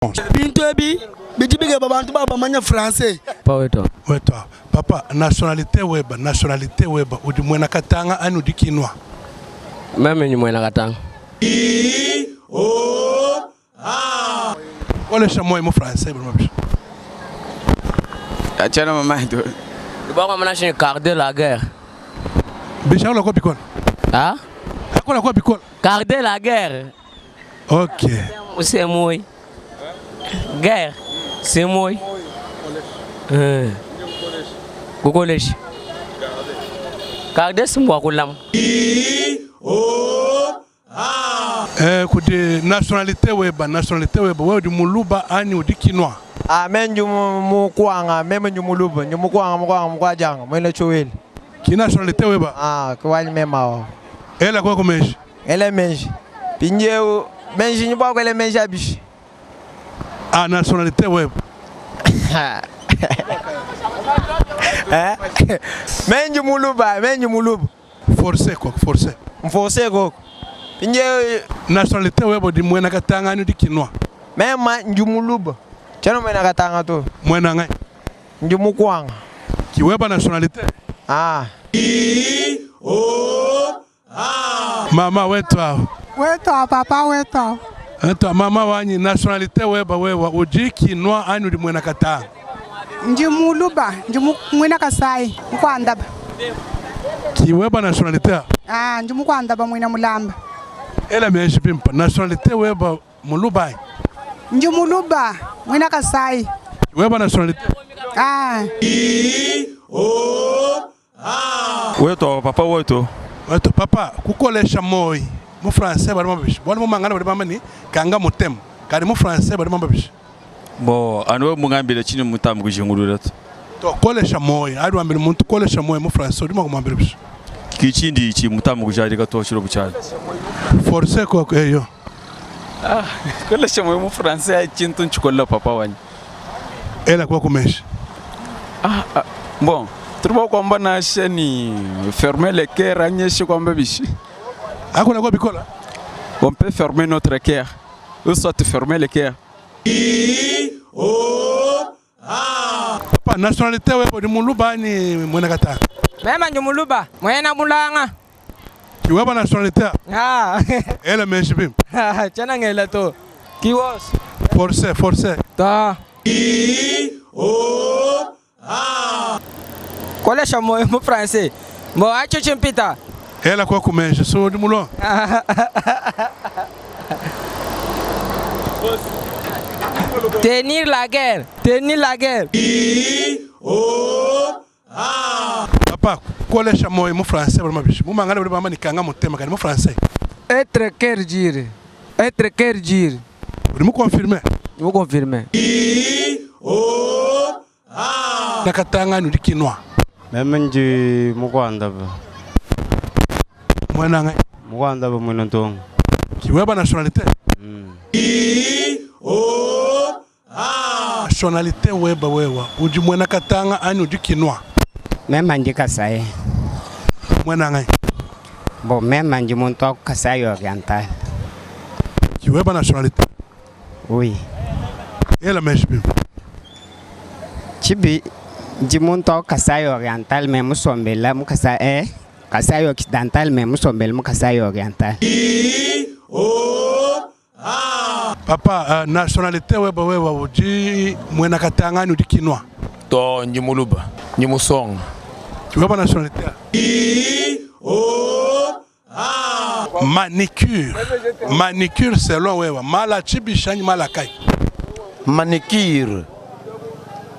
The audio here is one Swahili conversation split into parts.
Bintobi, bitibige babantu baba manya français. Pas weto. Weto. Papa, nationalité weba, udi mwena katanga anu di kinwa. Meme ni mwena katanga. Wale chamoy mo français bro mabish. Achana mama ito. Ibako mana shini quart de la guerre. Bisha la ko bikon. Ah? Akola ko bikon. Quart de la guerre. OK. C'est moi. Guerre. C'est moi. Collège. Quart de c'est moi kulam. Kuti nationalité weba wewe di muluba ani udi kinwa. Menju mukwanga meme nyumuluba nyumukwanga mkwajanga mwele choweli. Ki nationalité weba? Kwali mema wa. Ela kwa kumeshi. Ele menji. Pinjeu menji nyuba kwa ele menji abishi. Nationalité weba. Menju muluba. Forcé. Mforcé ko. Pinjeu Nationalité weba di mwena katanga anu di kinwa. Mema njumuluba. Chano mwena katanga to. Mwena ngai. Njumukwanga. Ki weba nationalité? Mama wetu. Wetu papa wetu. Ento mama wanyi nationalité weba wewa uji kinwa anu di mwena katanga. Njimuluba, njimwena kasai, mkwandaba. Ki weba nationalité? Njimkwandaba mwena mulamba. Ela meshi pimpa nationalité weba muluba. Njimuluba, mwena kasai. Weba nationalité? Weto papa weto. Weto papa kukolesha moyi mu français bari mabishi. Bwana mu mangana bari mamani kanga mutem. Kari mu français bari mabishi. Bo anwe mungambile chini mutamu kujingurura to. To kolesha moyi ari wambere muntu kolesha moyi mu français urimo kumambira bishi. Kichindi ichi mutamu kujarika to shiro buchali. Forcé ko eyo. Kolesha moyo mu français chintu nchikolla papa wani. Ela kwa kumeshi. Bon, trouva kwamba na sheni fermer le cœur anyeshe kwamba bishi. Akona kwa bikola? On peut fermer notre cœur. Ou soit fermer le cœur. Papa nationalité webo di muluba ni mwena katanga. Mema njumuluba, mwena mulanga. Ki weba nationalité? Ela meshi pim. Chana ngela to. Kiwos. Forcé. Ta. Kolesha moyo mu français. Mo acho chimpita. Ela kwa kumeshi so di mulo. Tenir la guerre. Papa kolesha moyi mu français bari mabishi. Mu mangana bari mamani kanga mutema kari mu français. Être quer dire. Uri mu confirmer? Vous confirmez. Nakatanga anu di kinwa. Meme nji mukwandaba. Mwena ngai. Mukwandaba mwena tongo. Ki weba nationalité? Nationalité weba wewa uji mwena katanga anu di kinwa. Meme nji kasai. Mwena ngai. Bo meme nji muntu kasai oriental. Ki weba nationalité? Oui. Ela meshbim. Chibi nji muntu kasai oriental me musombela mukasa kasai occidental me musombela mukasai oriental. Papa nationalité weba wewa uji mwena katanga anu di kinwa. To njimuluba, njimusong. Ki weba nationalité? Manicure selon wewa mala chibi shani mala kai. Manicure.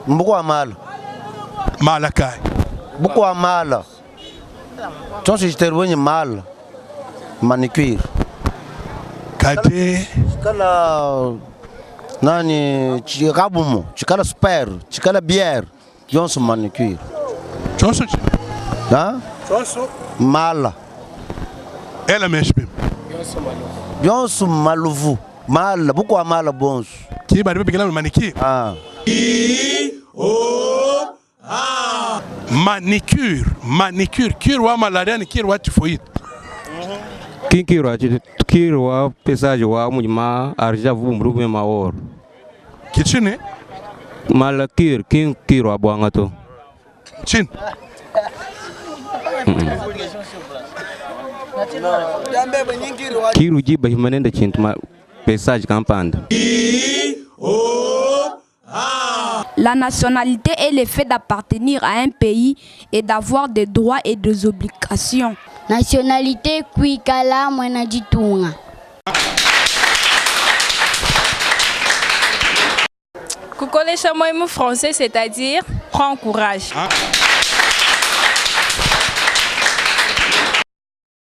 Mbukwa mala kai. Bukwa mala. Tonsi jiterwenye mala. Manicure. Kade. Chikala nani chikabumu, chikala super, chikala bière. Johnson manicure. Johnson. Johnson. Mala. Ela meshbim. Johnson maluvu. Mala, bukwa mala bonsu. Ki bari bigala manicure. Manicure, cure wa malaria ni cure wa typhoid. Kinkiro wa pesagem wa mujima arja vumru me maor. Kichini? Mal kiro abwanga to. Chin. Kiru jiba himanenda chintu ma pesage campanda. La nationalité est le fait d'appartenir à un pays et d'avoir des droits et des obligations. Nationalité kuikala mwanajitunga. Kukolesha moi français, c'est-à-dire prends courage.